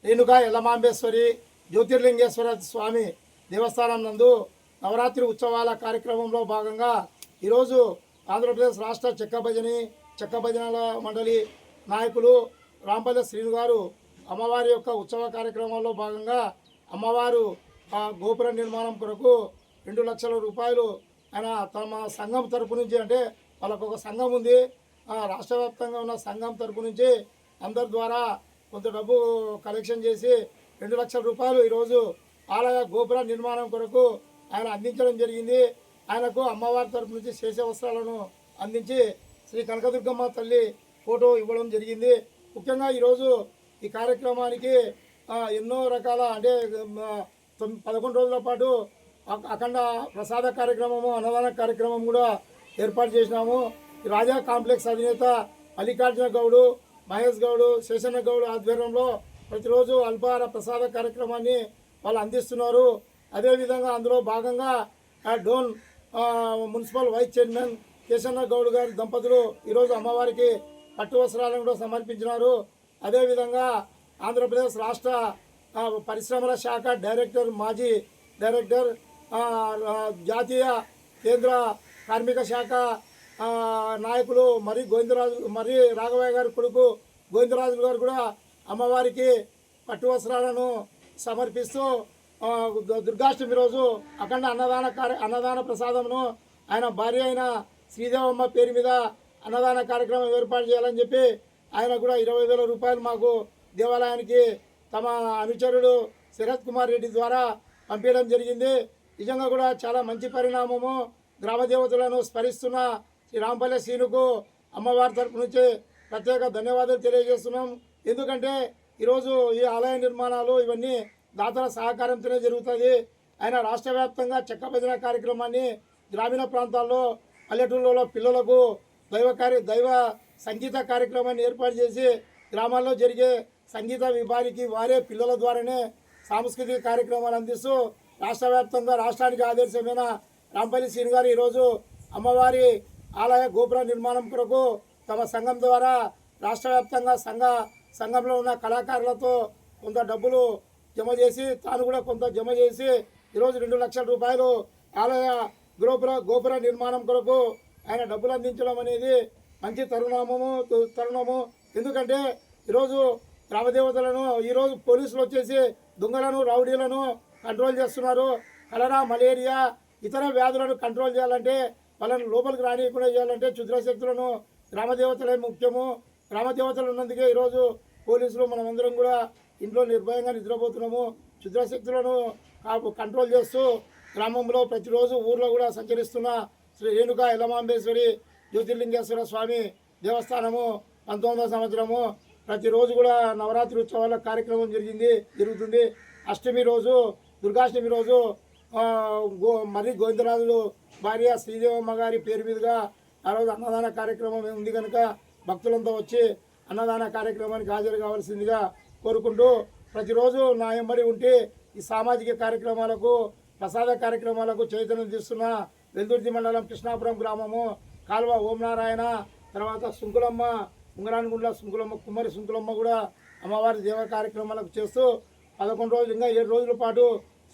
రేణుకా యల్లమాంబేశ్వరి జ్యోతిర్లింగేశ్వర స్వామి దేవస్థానం నందు నవరాత్రి ఉత్సవాల కార్యక్రమంలో భాగంగా ఈరోజు ఆంధ్రప్రదేశ్ రాష్ట్ర చెక్క భజనల మండలి నాయకులు రాంపల్లి శ్రీను గారు అమ్మవారి యొక్క ఉత్సవ కార్యక్రమంలో భాగంగా అమ్మవారు గోపుర నిర్మాణం కొరకు 2 లక్షల రూపాయలు ఆయన తమ సంఘం తరపు నుంచి, అంటే వాళ్ళకు ఒక సంఘం ఉంది, రాష్ట్ర వ్యాప్తంగా ఉన్న సంఘం తరపు నుంచి అందరి ద్వారా కొంత డబ్బు కలెక్షన్ చేసి 2 లక్షల రూపాయలు ఈరోజు ఆలయ గోపుర నిర్మాణం కొరకు ఆయన అందించడం జరిగింది. ఆయనకు అమ్మవారి తరపు నుంచి శేష వస్త్రాలను అందించి శ్రీ కనకదుర్గమ్మ తల్లి ఫోటో ఇవ్వడం జరిగింది. ముఖ్యంగా ఈరోజు ఈ కార్యక్రమానికి ఎన్నో రకాల, అంటే 11 రోజుల పాటు అఖండ ప్రసాద కార్యక్రమము, అన్నదాన కార్యక్రమం కూడా ఏర్పాటు చేసినాము. రాజా కాంప్లెక్స్ అధినేత మల్లికార్జున గౌడు, మహేష్ గౌడు, శేషన్న గౌడు ఆధ్వర్యంలో ప్రతిరోజు అల్పాహార ప్రసాద కార్యక్రమాన్ని వాళ్ళు అందిస్తున్నారు. అదేవిధంగా అందులో భాగంగా Dhone municipal vice chairman Keshanna Goud గారి దంపతులు ఈరోజు అమ్మవారికి పట్టు వస్త్రాలను కూడా సమర్పించినారు. అదేవిధంగా ఆంధ్రప్రదేశ్ రాష్ట్ర పరిశ్రమల శాఖ డైరెక్టర్, మాజీ డైరెక్టర్, జాతీయ కేంద్ర కార్మిక శాఖ నాయకులు మర్రి రాఘవయ్య గారి కొడుకు గోవిందరాజు గారు కూడా అమ్మవారికి పట్టు వస్త్రాలను సమర్పిస్తూ దుర్గాష్టమి రోజు అఖండ అన్నదాన ప్రసాదమును ఆయన భార్య అయిన శ్రీదేవమ్మ పేరు మీద అన్నదాన కార్యక్రమం ఏర్పాటు చేయాలని చెప్పి ఆయన కూడా 20,000 రూపాయలు మాకు దేవాలయానికి తమ అనుచరుడు శరత్ కుమార్ రెడ్డి ద్వారా పంపించడం జరిగింది. నిజంగా కూడా చాలా మంచి పరిణామము. గ్రామ దేవతలను స్మరిస్తున్న శ్రీ రాంపల్లి శ్రీనుకు అమ్మవారి తరపు నుంచి ప్రత్యేక ధన్యవాదాలు తెలియజేస్తున్నాం. ఎందుకంటే ఈరోజు ఈ ఆలయ నిర్మాణాలు ఇవన్నీ దాతల సహకారంతోనే జరుగుతుంది. ఆయన రాష్ట్ర వ్యాప్తంగా చెక్క భజన కార్యక్రమాన్ని గ్రామీణ ప్రాంతాల్లో, పల్లెటూళ్ళలో పిల్లలకు దైవ సంగీత కార్యక్రమాన్ని ఏర్పాటు చేసి గ్రామాల్లో జరిగే సంగీత విభానికి వారే పిల్లల ద్వారానే సాంస్కృతిక కార్యక్రమాలు అందిస్తూ రాష్ట్ర వ్యాప్తంగా రాష్ట్రానికి ఆదర్శమైన రాంపల్లి శ్రీను గారు ఈరోజు అమ్మవారి ఆలయ గోపుర నిర్మాణం కొరకు తమ సంఘం ద్వారా రాష్ట్ర వ్యాప్తంగా సంఘంలో ఉన్న కళాకారులతో కొంత డబ్బులు జమ చేసి, తాను కూడా కొంత జమ చేసి ఈరోజు 2 లక్షల రూపాయలు ఆలయ గోపుర నిర్మాణం కొరకు ఆయన డబ్బులు అందించడం అనేది మంచి తరుణము. ఎందుకంటే ఈరోజు గ్రామదేవతలను ఈరోజు పోలీసులు వచ్చేసి దొంగలను, రౌడీలను కంట్రోల్ చేస్తున్నారు. కలరా, మలేరియా, ఇతర వ్యాధులను కంట్రోల్ చేయాలంటే, వాళ్ళని లోపలికి రానియకుండా చేయాలంటే క్షుద్రశక్తులను గ్రామదేవతలే ముఖ్యము. గ్రామదేవతలు ఉన్నందుకే ఈరోజు పోలీసులు మనమందరం కూడా ఇంట్లో నిర్భయంగా నిద్రపోతున్నాము. క్షుద్రశక్తులను కంట్రోల్ చేస్తూ గ్రామంలో ప్రతిరోజు ఊర్లో కూడా సంచరిస్తున్న శ్రీ రేణుకా యల్లమాంబేశ్వరి జ్యోతిర్లింగేశ్వర స్వామి దేవస్థానము 19వ సంవత్సరము ప్రతిరోజు కూడా నవరాత్రి ఉత్సవాల కార్యక్రమం జరుగుతుంది. అష్టమి రోజు, దుర్గాష్టమి రోజు మర్రి గోవిందరాజులు భార్య శ్రీదేవమ్మ గారి పేరు మీదుగా ఆ రోజు అన్నదాన కార్యక్రమం ఉంది కనుక భక్తులంతా వచ్చి అన్నదాన కార్యక్రమానికి హాజరు కావాల్సిందిగా కోరుకుంటూ, ప్రతిరోజు నా ఎంబడి ఉంటే ఈ సామాజిక కార్యక్రమాలకు, ప్రసాద కార్యక్రమాలకు చైతన్యం తీస్తున్న వెల్దుర్తి మండలం కృష్ణాపురం గ్రామము కాల్వ ఓంనారాయణ, తర్వాత సుంకులమ్మ, ఉంగరానిగుండ్ల సుంకులమ్మ, కుమ్మరి సుంకులమ్మ కూడా అమ్మవారి సేవా కార్యక్రమాలకు చేస్తూ 11 రోజులు, ఇంకా 7 రోజుల పాటు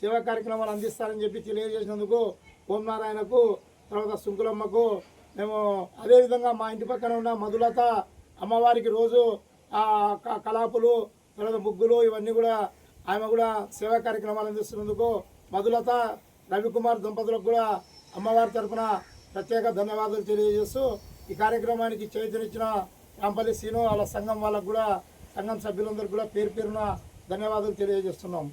సేవా కార్యక్రమాలు అందిస్తారని చెప్పి తెలియజేసినందుకు ఓంనారాయణకు, తర్వాత సుంకులమ్మకు మేము, అదేవిధంగా మా ఇంటి పక్కన ఉన్న మధులత అమ్మవారికి రోజు కలాపులు, తర్వాత ముగ్గులు ఇవన్నీ కూడా ఆమె కూడా సేవా కార్యక్రమాలు అందిస్తున్నందుకు మధులత, రవికుమార్ దంపతులకు కూడా అమ్మవారి తరఫున ప్రత్యేక ధన్యవాదాలు తెలియజేస్తూ ఈ కార్యక్రమానికి చేతునిచ్చిన రాంపల్లి శ్రీను వాళ్ళ సంఘం వాళ్ళకు కూడా, సంఘం సభ్యులందరికీ కూడా పేరున ధన్యవాదాలు తెలియజేస్తున్నాం.